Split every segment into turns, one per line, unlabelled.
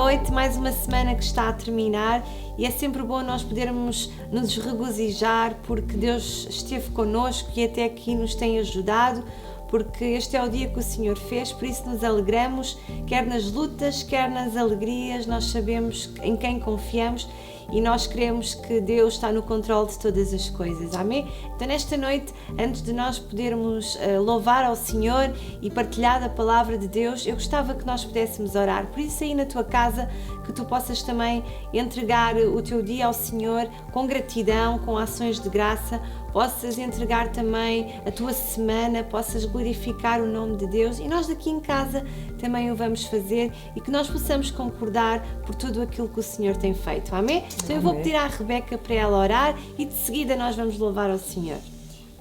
noite, mais uma semana que está a terminar e é sempre bom nós podermos nos regozijar porque Deus esteve connosco e até aqui nos tem ajudado, porque este é o dia que o Senhor fez, por isso nos alegramos, quer nas lutas, quer nas alegrias, nós sabemos em quem confiamos e nós queremos que Deus está no controle de todas as coisas, amém? Então nesta noite, antes de nós podermos louvar ao Senhor e partilhar a palavra de Deus, eu gostava que nós pudéssemos orar, por isso aí na tua casa, que tu possas também entregar o teu dia ao Senhor com gratidão, com ações de graça, possas entregar também a tua semana, possas glorificar o nome de Deus e nós daqui em casa também o vamos fazer e que nós possamos concordar por tudo aquilo que o Senhor tem feito, amém? Então eu vou pedir à Rebeca para ela orar e de seguida nós vamos louvar ao Senhor.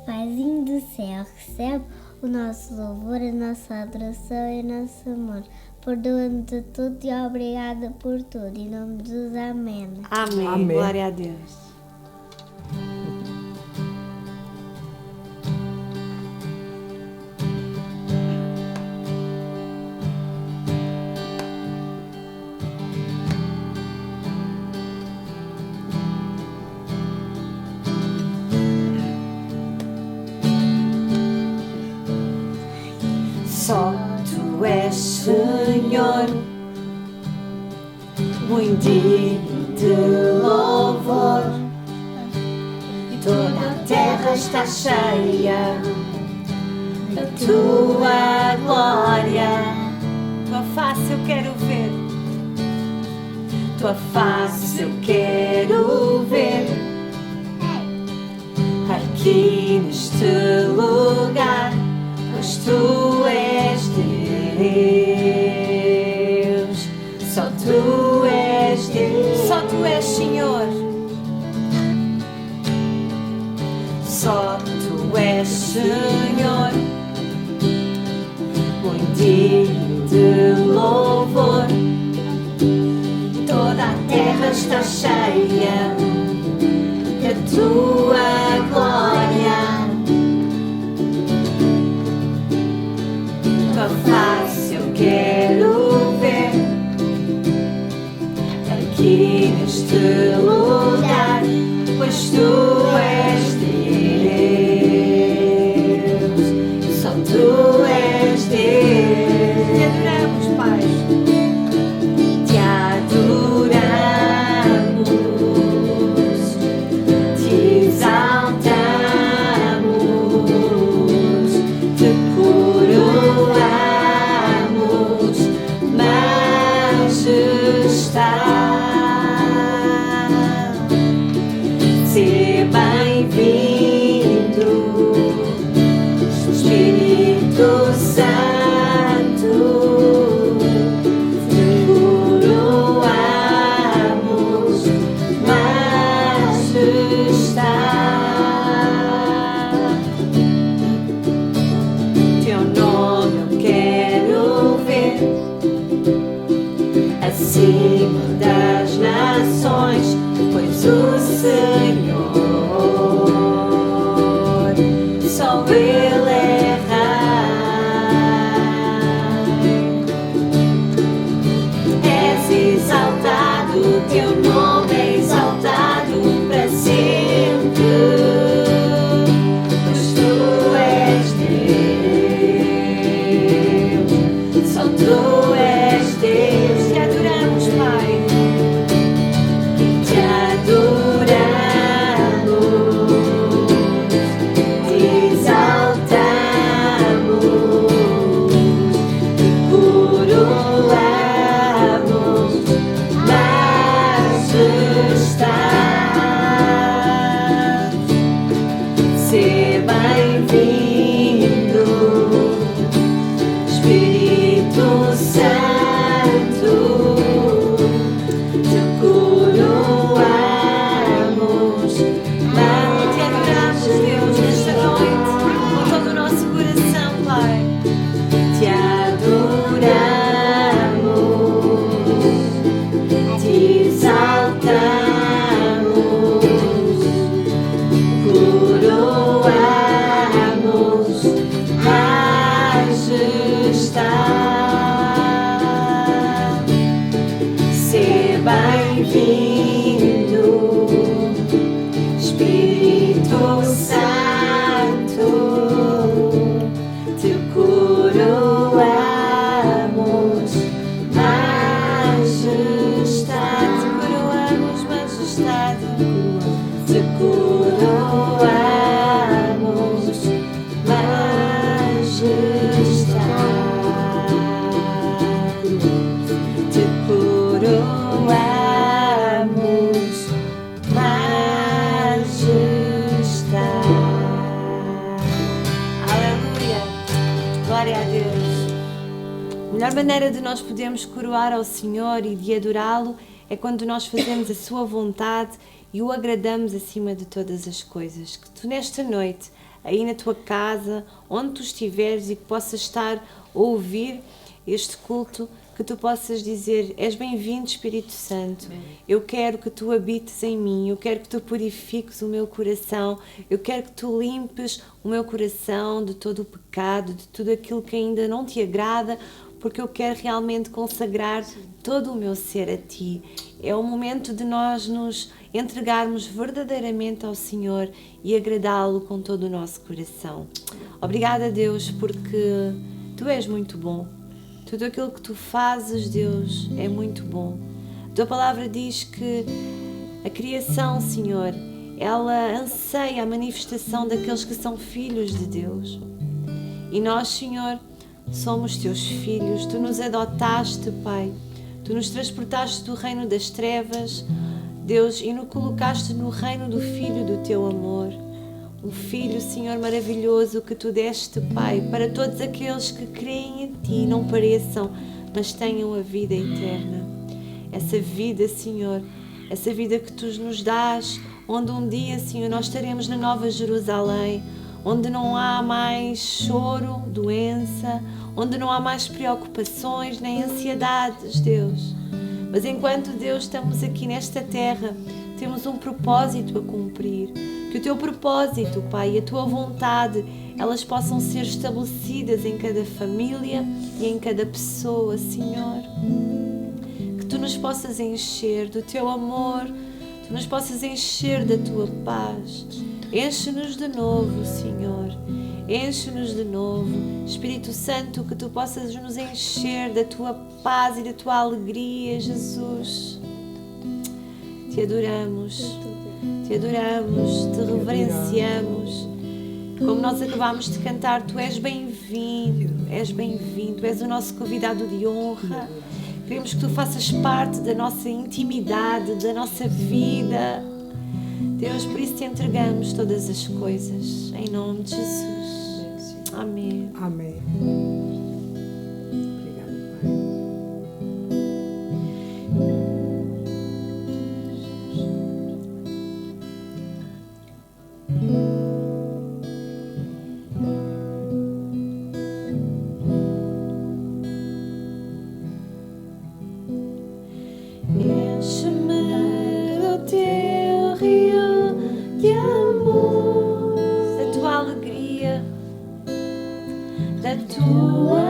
Paizinho do céu, recebe o nosso louvor, a nossa adoração e o nosso amor. Perdoa-nos de tudo e obrigada por tudo. Em nome de Jesus, amém.
Amém.
Amém.
Glória a Deus. Só Tu és Senhor, muito digno de louvor, e toda a terra está cheia da Tua glória. Tua face eu quero ver, Tua face eu quero ver, aqui neste lugar. Pois Tu és Deus, só Tu és Deus, só Tu és Senhor, só Tu és Senhor, muito digno de louvor, toda a terra está cheia da Tua glória. Tua face eu quero ver, aqui neste lugar, pois Tu és Deus, só Tu és Deus. Te adoramos, Pai. Te adoramos, te exaltamos, te coroamos. Majestade, A melhor maneira de nós podermos coroar ao Senhor e de adorá-lo é quando nós fazemos a sua vontade e o agradamos acima de todas as coisas. Que tu nesta noite, aí na tua casa, onde tu estiveres e que possas estar a ouvir este culto, que tu possas dizer: és bem-vindo, Espírito Santo, eu quero que tu habites em mim, eu quero que tu purifiques o meu coração, eu quero que tu limpes o meu coração de todo o pecado, de tudo aquilo que ainda não te agrada, porque eu quero realmente consagrar todo o meu ser a ti. É o momento de nós nos entregarmos verdadeiramente ao Senhor e agradá-lo com todo o nosso coração. Obrigada, Deus, porque tu és muito bom. Tudo aquilo que tu fazes, Deus, é muito bom. A tua palavra diz que a criação, Senhor, ela anseia a manifestação daqueles que são filhos de Deus. E nós, Senhor, somos teus filhos. Tu nos adotaste, Pai. Tu nos transportaste do reino das trevas, Deus, e nos colocaste no reino do Filho do teu amor. Um Filho, Senhor, maravilhoso que tu deste, Pai, para todos aqueles que creem em ti, não pareçam, mas tenham a vida eterna. Essa vida, Senhor, essa vida que tu nos dás, onde um dia, Senhor, nós estaremos na Nova Jerusalém, onde não há mais choro, doença, onde não há mais preocupações nem ansiedades, Deus. Mas enquanto, Deus, estamos aqui nesta terra, temos um propósito a cumprir. Que o teu propósito, Pai, e a tua vontade, elas possam ser estabelecidas em cada família e em cada pessoa, Senhor. Que tu nos possas encher do teu amor, tu nos possas encher da tua paz. Enche-nos de novo, Senhor. Enche-nos de novo. Espírito Santo, que tu possas nos encher da tua paz e da tua alegria, Jesus. Te adoramos, te reverenciamos. Como nós acabámos de cantar, tu és bem-vindo, tu és o nosso convidado de honra. Queremos que tu faças parte da nossa intimidade, da nossa vida. Deus, por isso te entregamos todas as coisas, em nome de Jesus. Amém.
Amém. Obrigado, Pai.
Enche-me do teu rio de amor, da tua alegria, da tua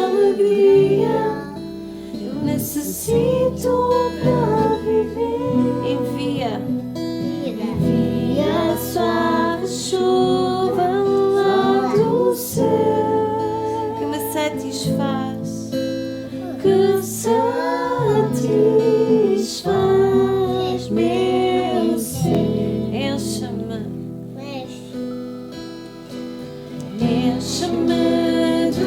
alegria. Eu necessito para viver. Envia a suave chuva lá do céu que me satisfaz, que satisfaz meu ser. Enche-me do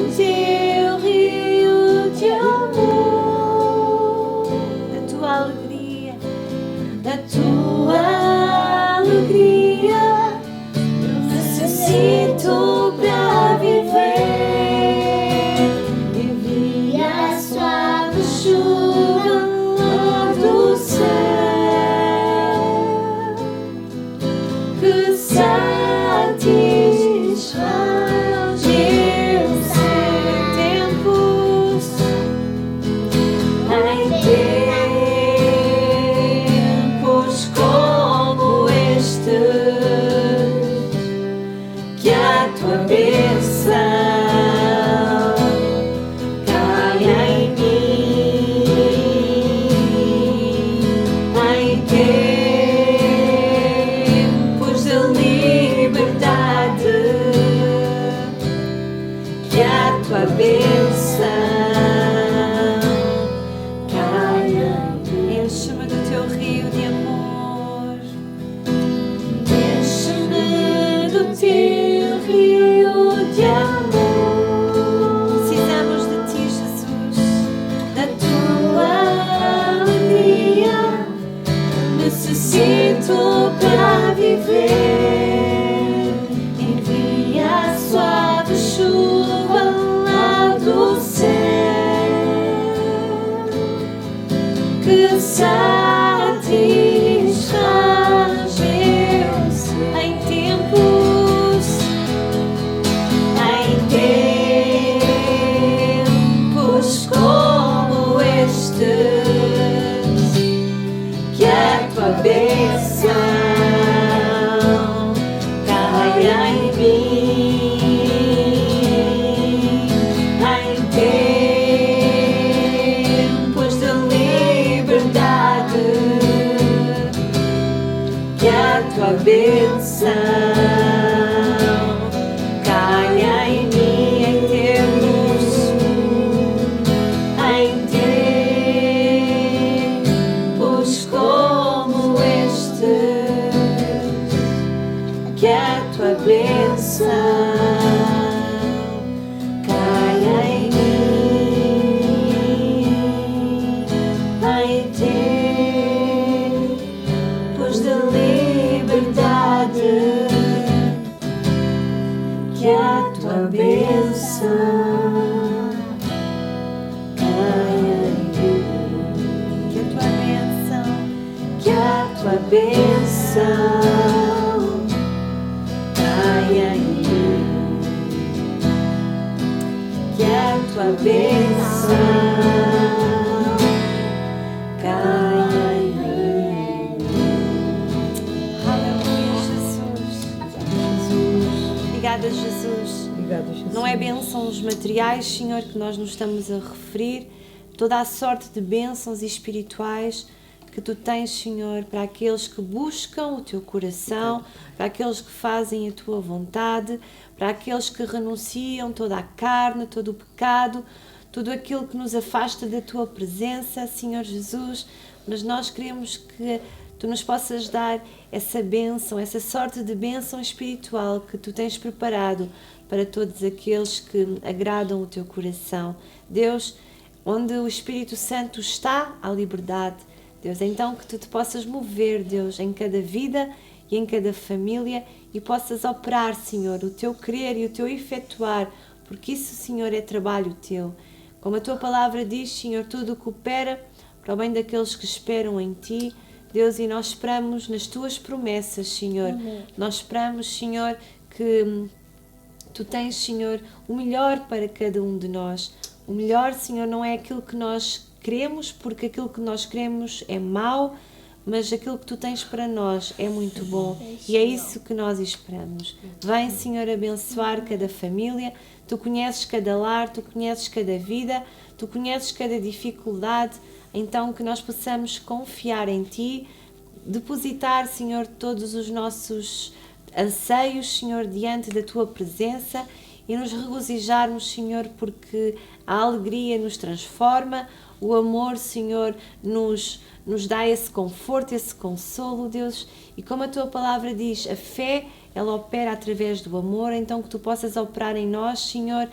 bênção caia em mim em tempos, em tempos como estes, que a tua bênção caia em mim em tempos de liberdade, que a tua bênção caia em mim, que a tua bênção caia em mim, que a tua bênção caia em mim. Aleluia, Jesus. Obrigada, Jesus.
Obrigada, Jesus.
Não é bênçãos materiais, Senhor, que nós nos estamos a referir, toda a sorte de bênçãos espirituais que Tu tens, Senhor, para aqueles que buscam o Teu coração, para aqueles que fazem a Tua vontade, para aqueles que renunciam toda a carne, todo o pecado, tudo aquilo que nos afasta da Tua presença, Senhor Jesus. Mas nós queremos que Tu nos possas dar essa bênção, essa sorte de bênção espiritual que Tu tens preparado para todos aqueles que agradam o Teu coração. Deus, onde o Espírito Santo está, há liberdade. Deus, então que Tu te possas mover, Deus, em cada vida e em cada família e possas operar, Senhor, o Teu querer e o Teu efetuar, porque isso, Senhor, é trabalho Teu. Como a Tua palavra diz, Senhor, tudo coopera para o bem daqueles que esperam em Ti, Deus, e nós esperamos nas Tuas promessas, Senhor.
Amém.
Nós esperamos, Senhor, que Tu tens, Senhor, o melhor para cada um de nós. O melhor, Senhor, não é aquilo que nós queremos, porque aquilo que nós queremos é mau, mas aquilo que Tu tens para nós é muito bom e é isso que nós esperamos. Vem, Senhor, abençoar cada família. Tu conheces cada lar, Tu conheces cada vida, Tu conheces cada dificuldade, então que nós possamos confiar em Ti, depositar, Senhor, todos os nossos anseios, Senhor, diante da Tua presença e nos regozijarmos, Senhor, porque a alegria nos transforma, o amor, Senhor, nos dá esse conforto, esse consolo, Deus. E como a Tua palavra diz, a fé, ela opera através do amor, então que Tu possas operar em nós, Senhor,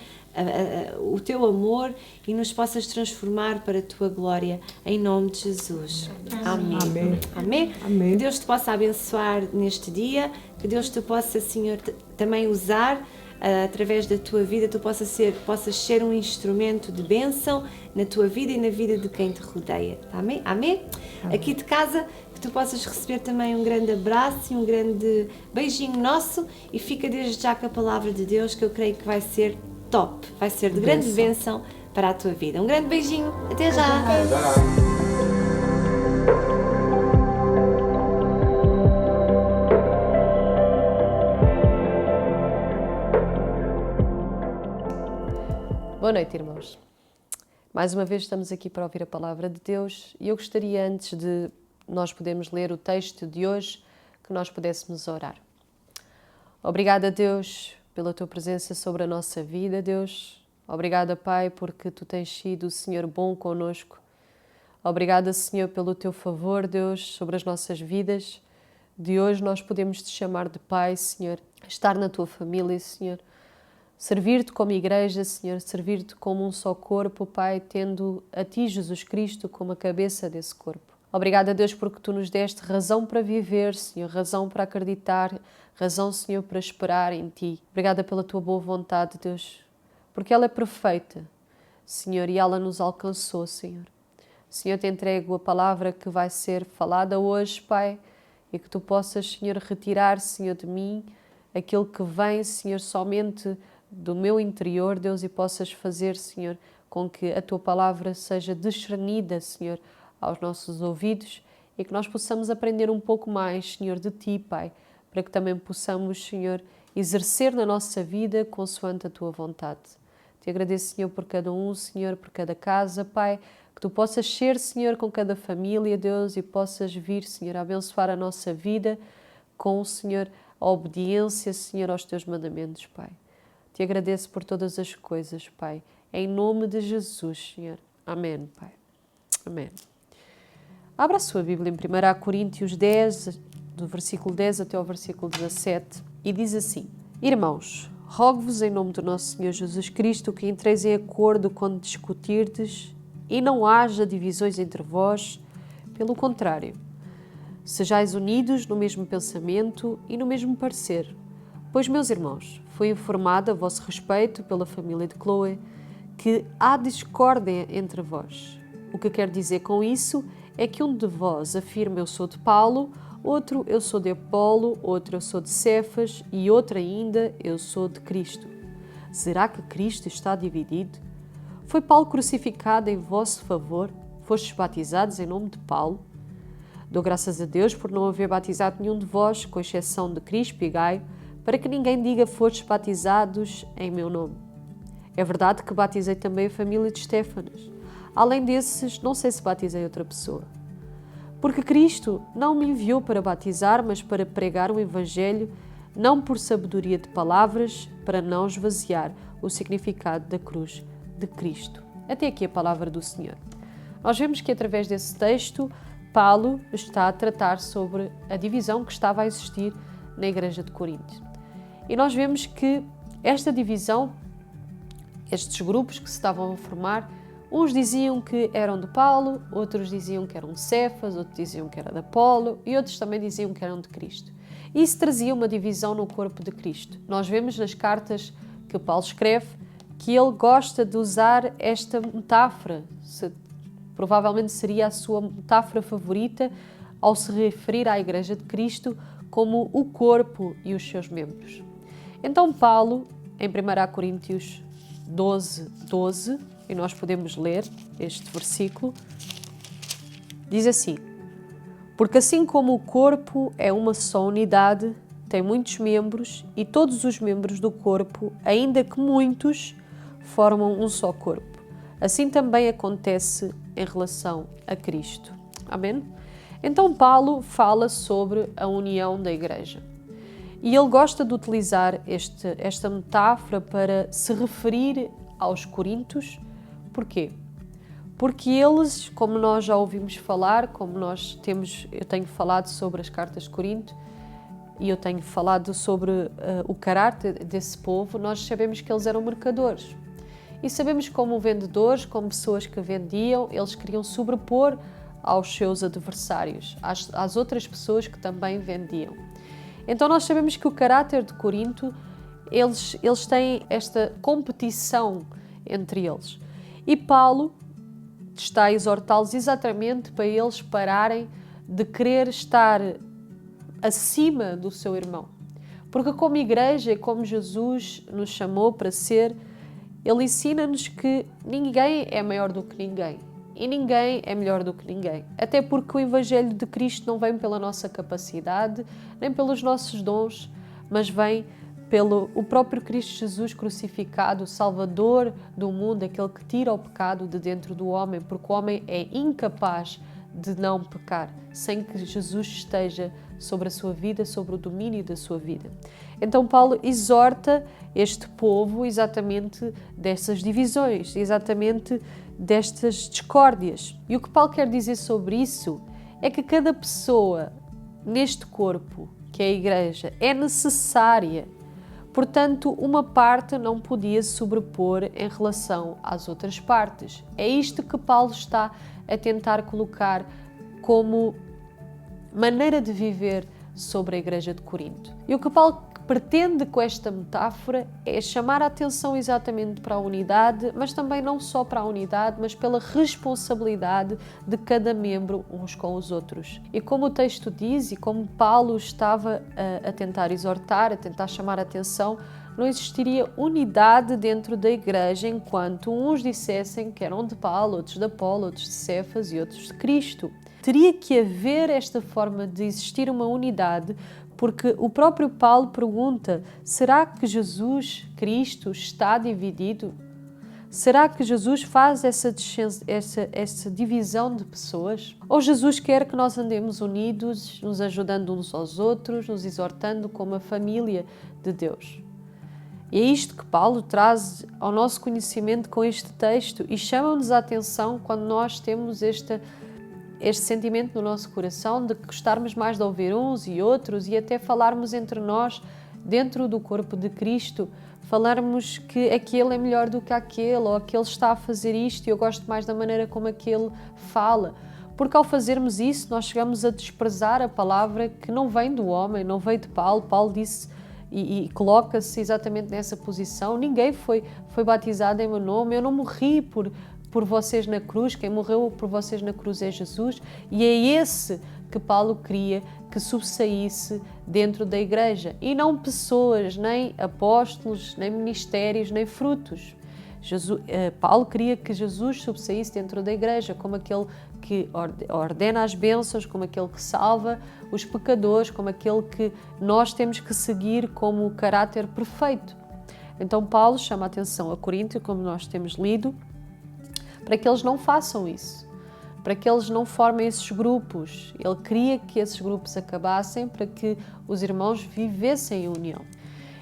o Teu amor e nos possas transformar para a Tua glória, em nome de Jesus. Amém.
Amém.
Amém?
Amém.
Que Deus te possa abençoar neste dia, que Deus te possa, Senhor, também usar através da tua vida, tu possas ser um instrumento de bênção na tua vida e na vida de quem te rodeia. Amém? Amém? Aqui de casa, que tu possas receber também um grande abraço e um grande beijinho nosso e fica desde já com a palavra de Deus, que eu creio que vai ser top, vai ser de grande bênção para a tua vida. Um grande beijinho, até já!
Boa noite, irmãos. Mais uma vez estamos aqui para ouvir a palavra de Deus e eu gostaria, antes de nós podermos ler o texto de hoje, que nós pudéssemos orar. Obrigada, Deus, pela Tua presença sobre a nossa vida, Deus. Obrigada, Pai, porque Tu tens sido, Senhor, bom conosco. Obrigada, Senhor, pelo Teu favor, Deus, sobre as nossas vidas. De hoje nós podemos Te chamar de Pai, Senhor, estar na Tua família, Senhor. Servir-te como igreja, Senhor, servir-te como um só corpo, Pai, tendo a Ti, Jesus Cristo, como a cabeça desse corpo. Obrigada, Deus, porque Tu nos deste razão para viver, Senhor, razão para acreditar, razão, Senhor, para esperar em Ti. Obrigada pela Tua boa vontade, Deus, porque ela é perfeita, Senhor, e ela nos alcançou, Senhor. Senhor, te entrego a palavra que vai ser falada hoje, Pai, e que Tu possas, Senhor, retirar, Senhor, de mim aquilo que vem, Senhor, somente do meu interior, Deus, e possas fazer, Senhor, com que a Tua palavra seja discernida, Senhor, aos nossos ouvidos e que nós possamos aprender um pouco mais, Senhor, de Ti, Pai, para que também possamos, Senhor, exercer na nossa vida consoante a Tua vontade. Te agradeço, Senhor, por cada um, Senhor, por cada casa, Pai, que Tu possas ser, Senhor, com cada família, Deus, e possas vir, Senhor, a abençoar a nossa vida, com, Senhor, a obediência, Senhor, aos Teus mandamentos, Pai. Te agradeço por todas as coisas, Pai. Em nome de Jesus, Senhor. Amém, Pai. Amém. Abra a sua Bíblia em 1 Coríntios 10, do versículo 10 até ao versículo 17, e diz assim: Irmãos, rogo-vos em nome do nosso Senhor Jesus Cristo que entreis em acordo quando discutirdes e não haja divisões entre vós, pelo contrário, sejais unidos no mesmo pensamento e no mesmo parecer. Pois, meus irmãos, foi informado a vosso respeito pela família de Chloe que há discórdia entre vós. O que quero dizer com isso é que um de vós afirma eu sou de Paulo, outro eu sou de Apolo, outro eu sou de Cefas e outro ainda eu sou de Cristo. Será que Cristo está dividido? Foi Paulo crucificado em vosso favor? Fostes batizados em nome de Paulo? Dou graças a Deus por não haver batizado nenhum de vós, com exceção de Crispo e Gaio, para que ninguém diga fostes batizados em meu nome. É verdade que batizei também a família de Estéfanas. Além desses, não sei se batizei outra pessoa. Porque Cristo não me enviou para batizar, mas para pregar o Evangelho, não por sabedoria de palavras, para não esvaziar o significado da cruz de Cristo. Até aqui a palavra do Senhor. Nós vemos que através desse texto, Paulo está a tratar sobre a divisão que estava a existir na igreja de Corinto. E nós vemos que esta divisão, estes grupos que se estavam a formar, uns diziam que eram de Paulo, outros diziam que eram de Cefas, outros diziam que era de Apolo e outros também diziam que eram de Cristo. E isso trazia uma divisão no corpo de Cristo. Nós vemos nas cartas que Paulo escreve que ele gosta de usar esta metáfora, provavelmente seria a sua metáfora favorita ao se referir à Igreja de Cristo como o corpo e os seus membros. Então Paulo, em 1 Coríntios 12, e nós podemos ler este versículo, diz assim: Porque assim como o corpo é uma só unidade, tem muitos membros, e todos os membros do corpo, ainda que muitos, formam um só corpo. Assim também acontece em relação a Cristo. Amém? Então Paulo fala sobre a união da igreja. E ele gosta de utilizar esta metáfora para se referir aos coríntios. Porquê? Porque eles, como nós já ouvimos falar, eu tenho falado sobre as cartas de Corinto e eu tenho falado sobre o caráter desse povo, nós sabemos que eles eram mercadores. E sabemos como vendedores, como pessoas que vendiam, eles queriam sobrepor aos seus adversários, às outras pessoas que também vendiam. Então nós sabemos que o caráter de Corinto, eles têm esta competição entre eles. E Paulo está a exortá-los exatamente para eles pararem de querer estar acima do seu irmão. Porque como igreja, como Jesus nos chamou para ser, ele ensina-nos que ninguém é maior do que ninguém. E ninguém é melhor do que ninguém. Até porque o Evangelho de Cristo não vem pela nossa capacidade, nem pelos nossos dons, mas vem pelo o próprio Cristo Jesus crucificado, o Salvador do mundo, aquele que tira o pecado de dentro do homem, porque o homem é incapaz de não pecar, sem que Jesus esteja sobre a sua vida, sobre o domínio da sua vida. Então Paulo exorta este povo exatamente dessas divisões, exatamente destas discórdias. E o que Paulo quer dizer sobre isso é que cada pessoa neste corpo, que é a igreja, é necessária. Portanto, uma parte não podia sobrepor em relação às outras partes. É isto que Paulo está a tentar colocar como maneira de viver sobre a igreja de Corinto. E o que Paulo pretende com esta metáfora é chamar a atenção exatamente para a unidade, mas também não só para a unidade, mas pela responsabilidade de cada membro uns com os outros. E como o texto diz, e como Paulo estava a tentar exortar, a tentar chamar a atenção, não existiria unidade dentro da igreja enquanto uns dissessem que eram de Paulo, outros de Apolo, outros de Cefas e outros de Cristo. Teria que haver esta forma de existir uma unidade, porque o próprio Paulo pergunta: será que Jesus, Cristo, está dividido? Será que Jesus faz essa divisão de pessoas? Ou Jesus quer que nós andemos unidos, nos ajudando uns aos outros, nos exortando como a família de Deus? E é isto que Paulo traz ao nosso conhecimento com este texto e chama-nos a atenção quando nós temos este sentimento no nosso coração de gostarmos mais de ouvir uns e outros e até falarmos entre nós, dentro do corpo de Cristo, falarmos que aquele é melhor do que aquele, ou aquele está a fazer isto e eu gosto mais da maneira como aquele fala. Porque ao fazermos isso, nós chegamos a desprezar a palavra que não vem do homem, não veio de Paulo. Paulo disse e coloca-se exatamente nessa posição. Ninguém foi batizado em meu nome, eu não morri por vocês na cruz, quem morreu por vocês na cruz é Jesus. E é esse que Paulo queria que sobressaísse dentro da igreja. E não pessoas, nem apóstolos, nem ministérios, nem frutos. Paulo queria que Jesus sobressaísse dentro da igreja, como aquele que ordena as bênçãos, como aquele que salva os pecadores, como aquele que nós temos que seguir como o caráter perfeito. Então Paulo chama a atenção a Corinto, como nós temos lido, para que eles não façam isso, para que eles não formem esses grupos. Ele queria que esses grupos acabassem para que os irmãos vivessem em união.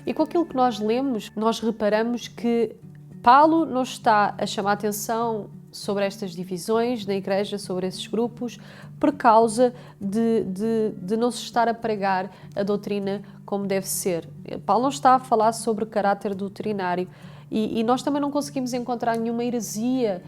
E com aquilo que nós lemos, nós reparamos que Paulo não está a chamar a atenção sobre estas divisões na igreja, sobre esses grupos, por causa de não se estar a pregar a doutrina como deve ser. Paulo não está a falar sobre o caráter doutrinário e nós também não conseguimos encontrar nenhuma heresia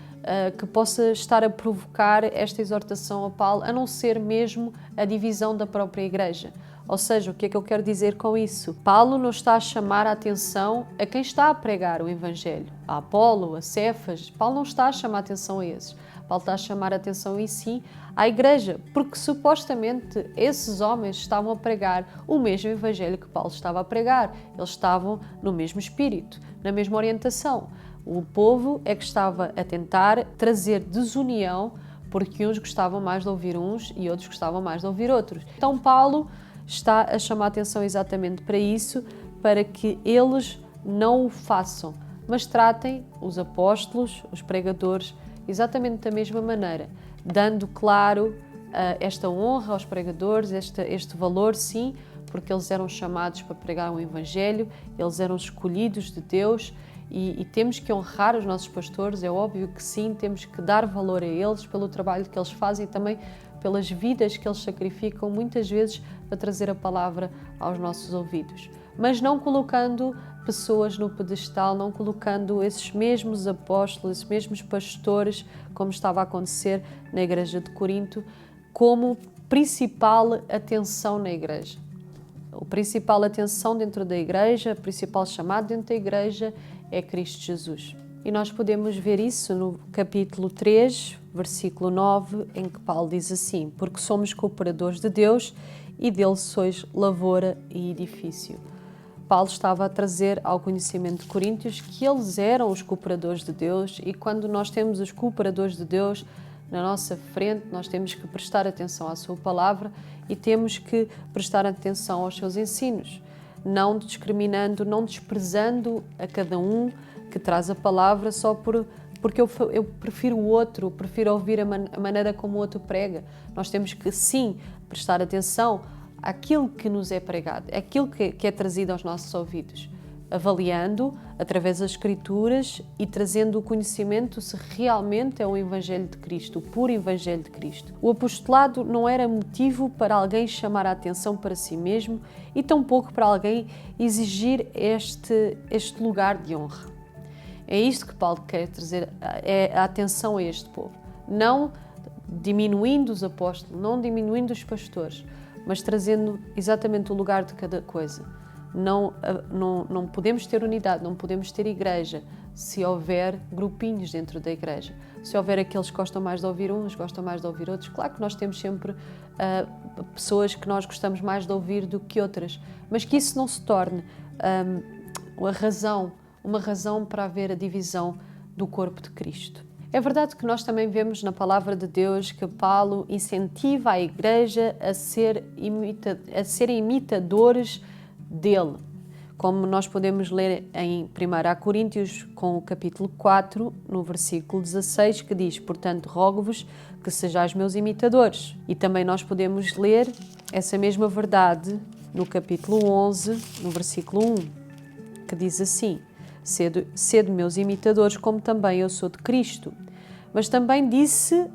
que possa estar a provocar esta exortação a Paulo, a não ser mesmo a divisão da própria igreja. Ou seja, o que é que eu quero dizer com isso? Paulo não está a chamar a atenção a quem está a pregar o Evangelho, a Apolo, a Cefas. Paulo não está a chamar a atenção a esses. Paulo está a chamar a atenção, e sim, à igreja, porque supostamente esses homens estavam a pregar o mesmo Evangelho que Paulo estava a pregar. Eles estavam no mesmo espírito, na mesma orientação. O povo é que estava a tentar trazer desunião, porque uns gostavam mais de ouvir uns e outros gostavam mais de ouvir outros. Então Paulo está a chamar a atenção exatamente para isso, para que eles não o façam, mas tratem os apóstolos, os pregadores, exatamente da mesma maneira, dando, claro, esta honra aos pregadores, este valor, sim, porque eles eram chamados para pregar o Evangelho, eles eram escolhidos de Deus e temos que honrar os nossos pastores, é óbvio que sim, temos que dar valor a eles pelo trabalho que eles fazem e também pelas vidas que eles sacrificam muitas vezes para trazer a palavra aos nossos ouvidos. Mas não colocando pessoas no pedestal, não colocando esses mesmos apóstolos, esses mesmos pastores, como estava a acontecer na igreja de Corinto, como principal atenção na igreja. A principal atenção dentro da igreja, o principal chamado dentro da igreja é Cristo Jesus. E nós podemos ver isso no capítulo 3, versículo 9, em que Paulo diz assim: porque somos cooperadores de Deus e dele sois lavoura e edifício. Paulo estava a trazer ao conhecimento de Coríntios que eles eram os cooperadores de Deus e quando nós temos os cooperadores de Deus na nossa frente, nós temos que prestar atenção à sua palavra e temos que prestar atenção aos seus ensinos, não discriminando, não desprezando a cada um que traz a palavra só porque eu prefiro o outro, prefiro ouvir a maneira como o outro prega. Nós temos que, sim, prestar atenção àquilo que nos é pregado, àquilo que é trazido aos nossos ouvidos, avaliando através das Escrituras e trazendo o conhecimento se realmente é o Evangelho de Cristo, o puro Evangelho de Cristo. O apostolado não era motivo para alguém chamar a atenção para si mesmo e tampouco para alguém exigir este lugar de honra. É isto que Paulo quer trazer a atenção a este povo. Não diminuindo os apóstolos, não diminuindo os pastores, mas trazendo exatamente o lugar de cada coisa. Não podemos ter unidade, não podemos ter igreja se houver grupinhos dentro da igreja. Se houver aqueles que gostam mais de ouvir uns, gostam mais de ouvir outros. Claro que nós temos sempre pessoas que nós gostamos mais de ouvir do que outras, mas que isso não se torne uma razão para haver a divisão do corpo de Cristo. É verdade que nós também vemos na palavra de Deus que Paulo incentiva a igreja a serem imitadores dele. como nós podemos ler em 1 Coríntios, com o capítulo 4, no versículo 16, que diz: portanto, rogo-vos que sejais meus imitadores. E também nós podemos ler essa mesma verdade no capítulo 11, no versículo 1, que diz assim: sede meus imitadores, como também eu sou de Cristo. Mas também disse,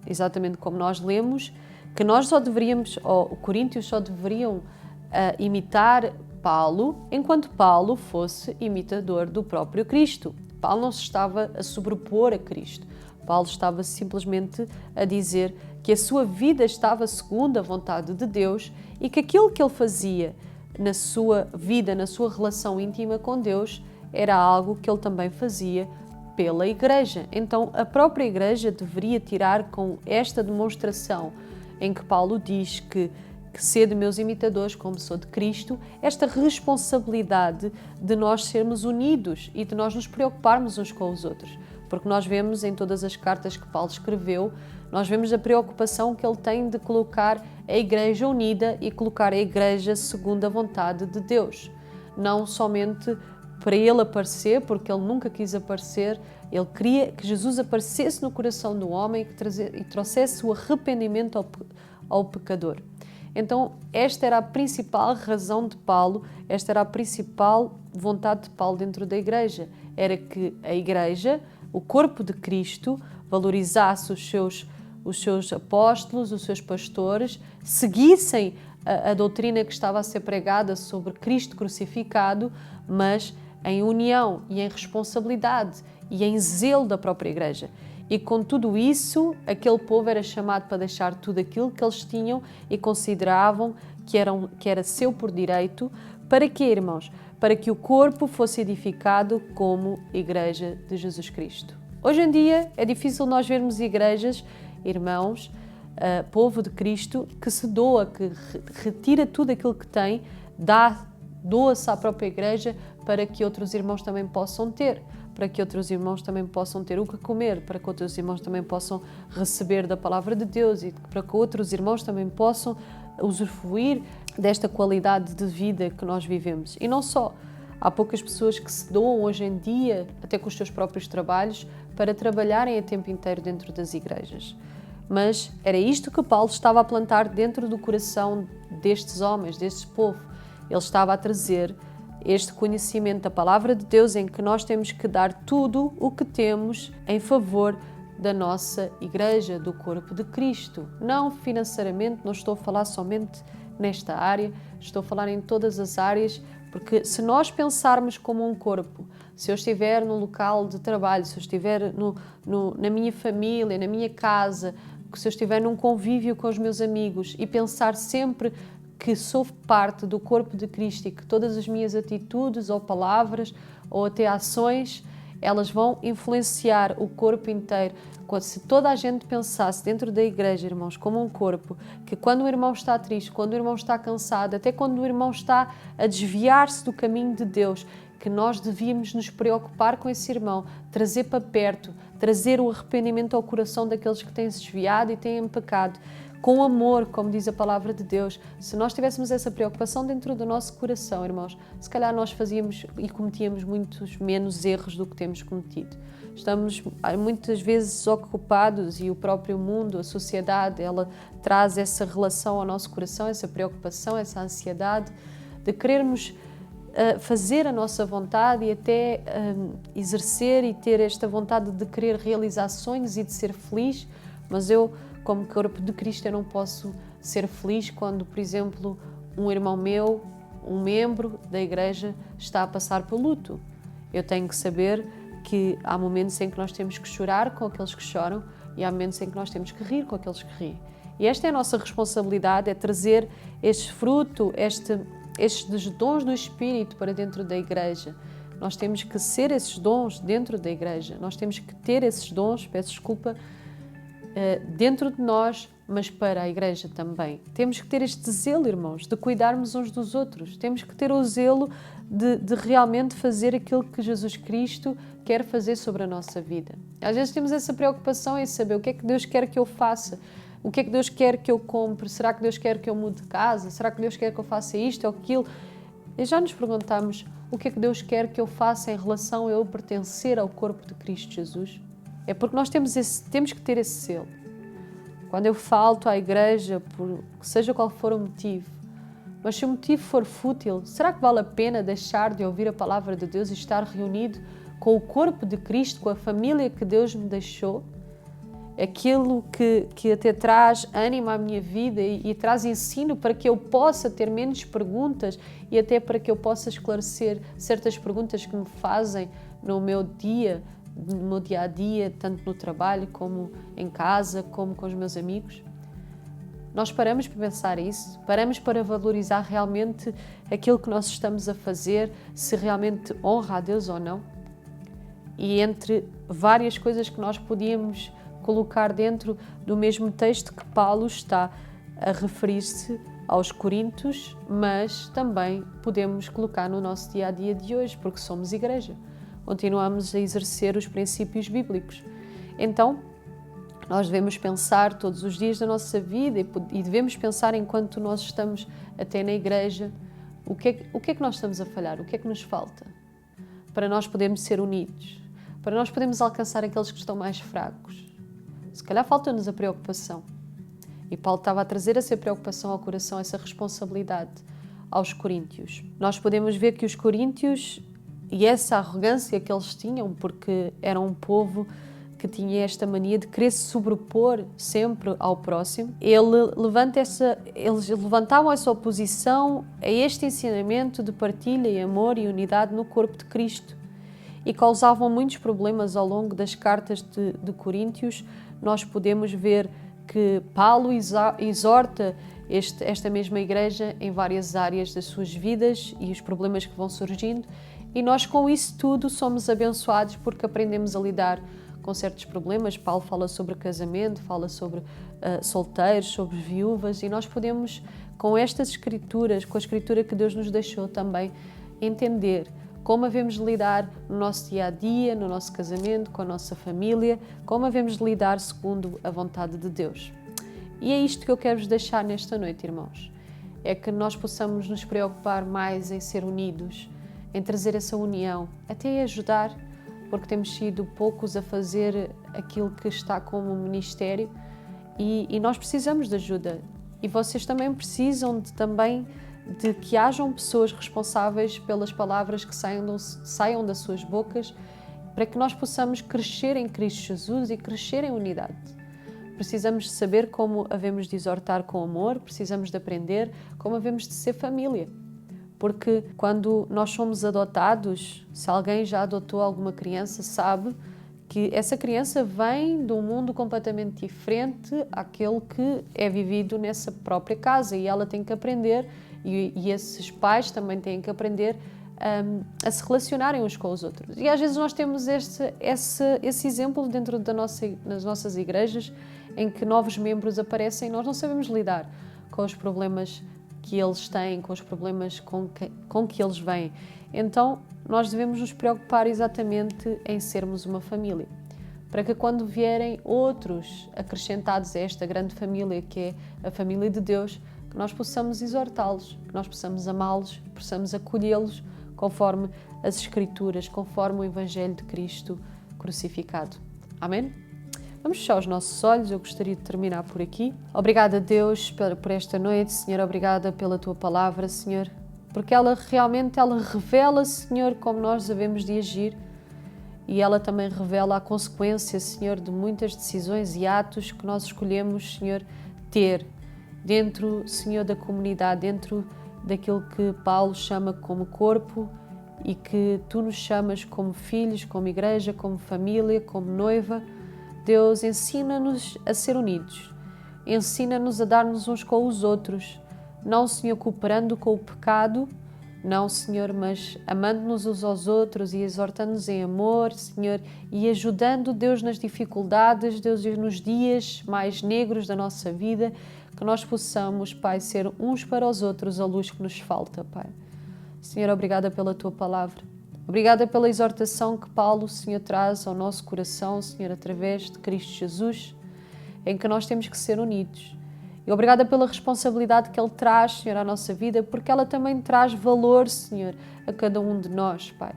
exatamente como nós lemos, que nós só deveríamos, ou Coríntios só deveriam imitar Paulo, enquanto Paulo fosse imitador do próprio Cristo. Paulo não se estava a sobrepor a Cristo. Paulo estava simplesmente a dizer que a sua vida estava segundo a vontade de Deus e que aquilo que ele fazia na sua vida, na sua relação íntima com Deus, era algo que ele também fazia pela Igreja. Então, a própria Igreja deveria tirar com esta demonstração em que Paulo diz que sede meus imitadores, como sou de Cristo, esta responsabilidade de nós sermos unidos e de nós nos preocuparmos uns com os outros. Porque nós vemos em todas as cartas que Paulo escreveu, nós vemos a preocupação que ele tem de colocar a Igreja unida e colocar a Igreja segundo a vontade de Deus. Não somente para ele aparecer, porque ele nunca quis aparecer, ele queria que Jesus aparecesse no coração do homem e trouxesse o arrependimento ao pecador. Então, esta era a principal razão de Paulo, esta era a principal vontade de Paulo dentro da Igreja. Era que a Igreja, o corpo de Cristo, valorizasse os seus apóstolos, os seus pastores, seguissem a doutrina que estava a ser pregada sobre Cristo crucificado, mas em união e em responsabilidade e em zelo da própria Igreja. E com tudo isso, aquele povo era chamado para deixar tudo aquilo que eles tinham e consideravam que era seu por direito. Para quê, irmãos? Para que o corpo fosse edificado como Igreja de Jesus Cristo. Hoje em dia é difícil nós vermos igrejas, irmãos, povo de Cristo, que se doa, que retira tudo aquilo que tem, doa-se à própria Igreja para que outros irmãos também possam ter. Para que outros irmãos também possam ter o que comer, para que outros irmãos também possam receber da palavra de Deus e para que outros irmãos também possam usufruir desta qualidade de vida que nós vivemos. E não só, há poucas pessoas que se doam hoje em dia, até com os seus próprios trabalhos, para trabalharem a tempo inteiro dentro das igrejas. Mas era isto que Paulo estava a plantar dentro do coração destes homens, deste povo. Ele estava a trazer este conhecimento da palavra de Deus em que nós temos que dar tudo o que temos em favor da nossa Igreja, do corpo de Cristo. Não financeiramente, não estou a falar somente nesta área, estou a falar em todas as áreas, porque se nós pensarmos como um corpo, se eu estiver no local de trabalho, se eu estiver na minha família, na minha casa, se eu estiver num convívio com os meus amigos e pensar sempre que sou parte do corpo de Cristo e que todas as minhas atitudes ou palavras ou até ações, elas vão influenciar o corpo inteiro. Se toda a gente pensasse dentro da igreja, irmãos, como um corpo, que quando o irmão está triste, quando o irmão está cansado, até quando o irmão está a desviar-se do caminho de Deus, que nós devíamos nos preocupar com esse irmão, trazer para perto, trazer o arrependimento ao coração daqueles que têm se desviado e têm pecado, com amor, como diz a palavra de Deus. Se nós tivéssemos essa preocupação dentro do nosso coração, irmãos, se calhar nós fazíamos e cometíamos muitos menos erros do que temos cometido. Estamos muitas vezes ocupados e o próprio mundo, a sociedade, ela traz essa relação ao nosso coração, essa preocupação, essa ansiedade de querermos fazer a nossa vontade e até exercer e ter esta vontade de querer realizar sonhos e de ser feliz, mas eu, como corpo de Cristo, eu não posso ser feliz quando, por exemplo, um irmão meu, um membro da igreja, está a passar pelo luto. Eu tenho que saber que há momentos em que nós temos que chorar com aqueles que choram e há momentos em que nós temos que rir com aqueles que riem. E esta é a nossa responsabilidade, é trazer este fruto, estes dons do Espírito para dentro da igreja. Nós temos que ser esses dons dentro da igreja. Nós temos que ter esses dons, peço desculpa, dentro de nós, mas para a igreja também. Temos que ter este zelo, irmãos, de cuidarmos uns dos outros. Temos que ter o zelo de realmente fazer aquilo que Jesus Cristo quer fazer sobre a nossa vida. Às vezes temos essa preocupação em saber o que é que Deus quer que eu faça, o que é que Deus quer que eu compre, será que Deus quer que eu mude de casa, será que Deus quer que eu faça isto ou aquilo? E já nos perguntamos o que é que Deus quer que eu faça em relação a eu pertencer ao corpo de Cristo Jesus? É porque nós temos que ter esse selo. Quando eu falto à igreja, por seja qual for o motivo, mas se o motivo for fútil, será que vale a pena deixar de ouvir a palavra de Deus e estar reunido com o corpo de Cristo, com a família que Deus me deixou? Aquilo que até traz ânimo à minha vida e traz ensino para que eu possa ter menos perguntas e até para que eu possa esclarecer certas perguntas que me fazem no meu dia a dia, tanto no trabalho como em casa, como com os meus amigos. Nós paramos para pensar isso, paramos para valorizar realmente aquilo que nós estamos a fazer, se realmente honra a Deus ou não. E entre várias coisas que nós podíamos colocar dentro do mesmo texto que Paulo está a referir-se aos Coríntios, mas também podemos colocar no nosso dia-a-dia de hoje, porque somos igreja. Continuamos a exercer os princípios bíblicos. Então, nós devemos pensar todos os dias da nossa vida e devemos pensar enquanto nós estamos até na igreja, o que é que nós estamos a falhar, o que é que nos falta, para nós podermos ser unidos, para nós podermos alcançar aqueles que estão mais fracos. Se calhar falta-nos a preocupação. E Paulo estava a trazer essa preocupação ao coração, essa responsabilidade aos coríntios. Nós podemos ver que os coríntios, e essa arrogância que eles tinham, porque eram um povo que tinha esta mania de querer se sobrepor sempre ao próximo, eles levantavam essa oposição a este ensinamento de partilha e amor e unidade no corpo de Cristo e causavam muitos problemas ao longo das cartas de Coríntios. Nós podemos ver que Paulo exorta esta mesma igreja em várias áreas das suas vidas e os problemas que vão surgindo, e nós com isso tudo somos abençoados porque aprendemos a lidar com certos problemas. Paulo fala sobre casamento, fala sobre solteiros, sobre viúvas, e nós podemos, com estas escrituras, com a escritura que Deus nos deixou também, entender como havemos de lidar no nosso dia-a-dia, no nosso casamento, com a nossa família, como havemos de lidar segundo a vontade de Deus. E é isto que eu quero vos deixar nesta noite, irmãos. É que nós possamos nos preocupar mais em ser unidos, em trazer essa união, até ajudar, porque temos sido poucos a fazer aquilo que está como ministério e nós precisamos de ajuda. E vocês também precisam de que hajam pessoas responsáveis pelas palavras que saiam das suas bocas, para que nós possamos crescer em Cristo Jesus e crescer em unidade. Precisamos de saber como havemos de exortar com amor, precisamos de aprender como havemos de ser família. Porque quando nós somos adotados, se alguém já adotou alguma criança, sabe que essa criança vem de um mundo completamente diferente àquele que é vivido nessa própria casa, e ela tem que aprender, e esses pais também têm que aprender a se relacionarem uns com os outros. E às vezes nós temos esse exemplo dentro das nossas igrejas, em que novos membros aparecem e nós não sabemos lidar com os problemas que eles têm, com os problemas com que eles vêm. Então, nós devemos nos preocupar exatamente em sermos uma família, para que quando vierem outros acrescentados a esta grande família, que é a família de Deus, que nós possamos exortá-los, que nós possamos amá-los, possamos acolhê-los conforme as Escrituras, conforme o Evangelho de Cristo crucificado. Amém? Vamos fechar os nossos olhos, eu gostaria de terminar por aqui. Obrigada, Deus, por esta noite, Senhor, obrigada pela Tua palavra, Senhor, porque ela revela, Senhor, como nós devemos de agir, e ela também revela a consequência, Senhor, de muitas decisões e atos que nós escolhemos, Senhor, ter dentro, Senhor, da comunidade, dentro daquilo que Paulo chama como corpo e que Tu nos chamas como filhos, como igreja, como família, como noiva. Deus, ensina-nos a ser unidos, ensina-nos a dar-nos uns com os outros, não, Senhor, cooperando com o pecado, não, Senhor, mas amando-nos uns aos outros e exortando-nos em amor, Senhor, e ajudando, Deus, nas dificuldades, Deus, nos dias mais negros da nossa vida, que nós possamos, Pai, ser uns para os outros a luz que nos falta, Pai. Senhor, obrigada pela Tua palavra. Obrigada pela exortação que Paulo, Senhor, traz ao nosso coração, Senhor, através de Cristo Jesus, em que nós temos que ser unidos E obrigada pela responsabilidade que Ele traz, Senhor, à nossa vida, porque ela também traz valor, Senhor, a cada um de nós, Pai.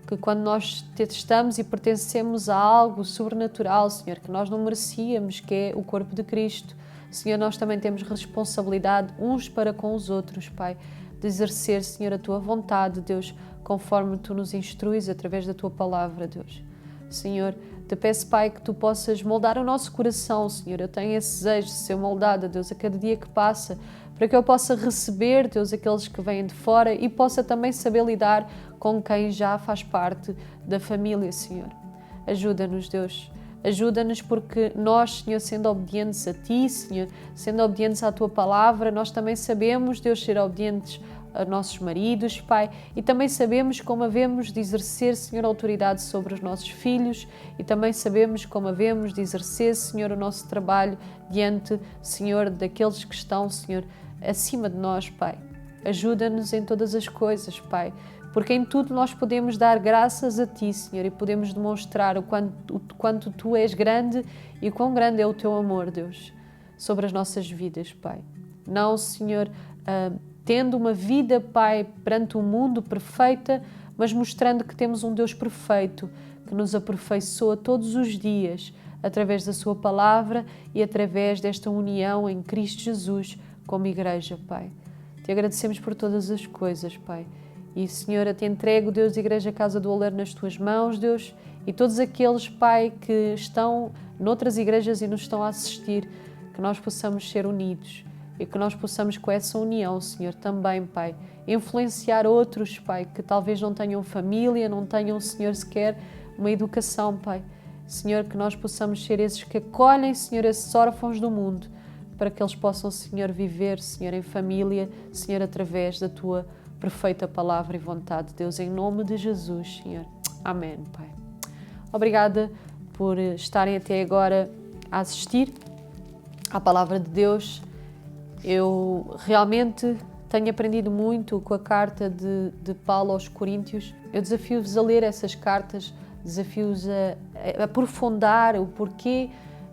Que quando nós estamos e pertencemos a algo sobrenatural, Senhor, que nós não merecíamos, que é o corpo de Cristo, Senhor, nós também temos responsabilidade uns para com os outros, Pai, de exercer, Senhor, a Tua vontade, Deus, conforme Tu nos instruis através da Tua palavra, Deus. Senhor, te peço, Pai, que Tu possas moldar o nosso coração, Senhor. Eu tenho esse desejo de ser moldada, Deus, a cada dia que passa, para que eu possa receber, Deus, aqueles que vêm de fora e possa também saber lidar com quem já faz parte da família, Senhor. Ajuda-nos, Deus. Ajuda-nos porque nós, Senhor, sendo obedientes a Ti, Senhor, sendo obedientes à Tua palavra, nós também sabemos, Deus, ser obedientes a nossos maridos, Pai, e também sabemos como havemos de exercer, Senhor, autoridade sobre os nossos filhos e também sabemos como havemos de exercer, Senhor, o nosso trabalho diante, Senhor, daqueles que estão, Senhor, acima de nós, Pai. Ajuda-nos em todas as coisas, Pai, porque em tudo nós podemos dar graças a Ti, Senhor, e podemos demonstrar o quanto Tu és grande e o quão grande é o Teu amor, Deus, sobre as nossas vidas, Pai. Não, Senhor, tendo uma vida, Pai, perante um mundo perfeita, mas mostrando que temos um Deus perfeito, que nos aperfeiçoa todos os dias, através da Sua palavra e através desta união em Cristo Jesus como igreja, Pai. Te agradecemos por todas as coisas, Pai. E, Senhor, eu te entrego, Deus, a Igreja Casa do Oleiro nas Tuas mãos, Deus, e todos aqueles, Pai, que estão noutras igrejas e nos estão a assistir, que nós possamos ser unidos e que nós possamos, com essa união, Senhor, também, Pai, influenciar outros, Pai, que talvez não tenham família, não tenham, Senhor, sequer uma educação, Pai. Senhor, que nós possamos ser esses que acolhem, Senhor, esses órfãos do mundo, para que eles possam, Senhor, viver, Senhor, em família, Senhor, através da Tua perfeita palavra e vontade, Deus, em nome de Jesus, Senhor. Amém, Pai. Obrigada por estarem até agora a assistir à palavra de Deus. Eu realmente tenho aprendido muito com a carta de Paulo aos Coríntios. Eu desafio-vos a ler essas cartas, desafio-vos a aprofundar o porquê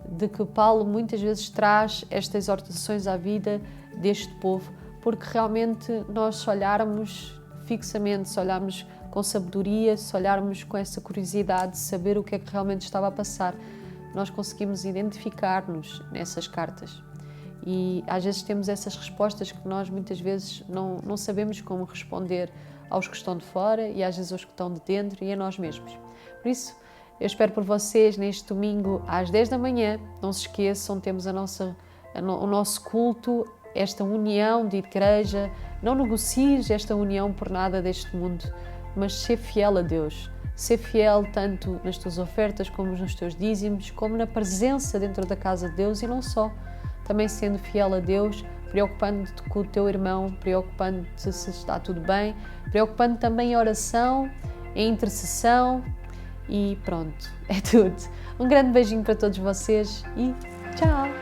de que Paulo muitas vezes traz estas exortações à vida deste povo, porque realmente nós, se olharmos fixamente, se olharmos com sabedoria, se olharmos com essa curiosidade de saber o que é que realmente estava a passar, nós conseguimos identificar-nos nessas cartas. E às vezes temos essas respostas que nós muitas vezes não sabemos como responder aos que estão de fora e às vezes aos que estão de dentro e a nós mesmos. Por isso, eu espero por vocês neste domingo às 10 da manhã. Não se esqueçam, temos o nosso culto, esta união de igreja. Não negocies esta união por nada deste mundo, mas ser fiel a Deus. Ser fiel tanto nas tuas ofertas como nos teus dízimos, como na presença dentro da casa de Deus e não só. Também sendo fiel a Deus, preocupando-te com o teu irmão, preocupando-te se está tudo bem, preocupando também em oração, em intercessão e pronto, é tudo. Um grande beijinho para todos vocês e tchau!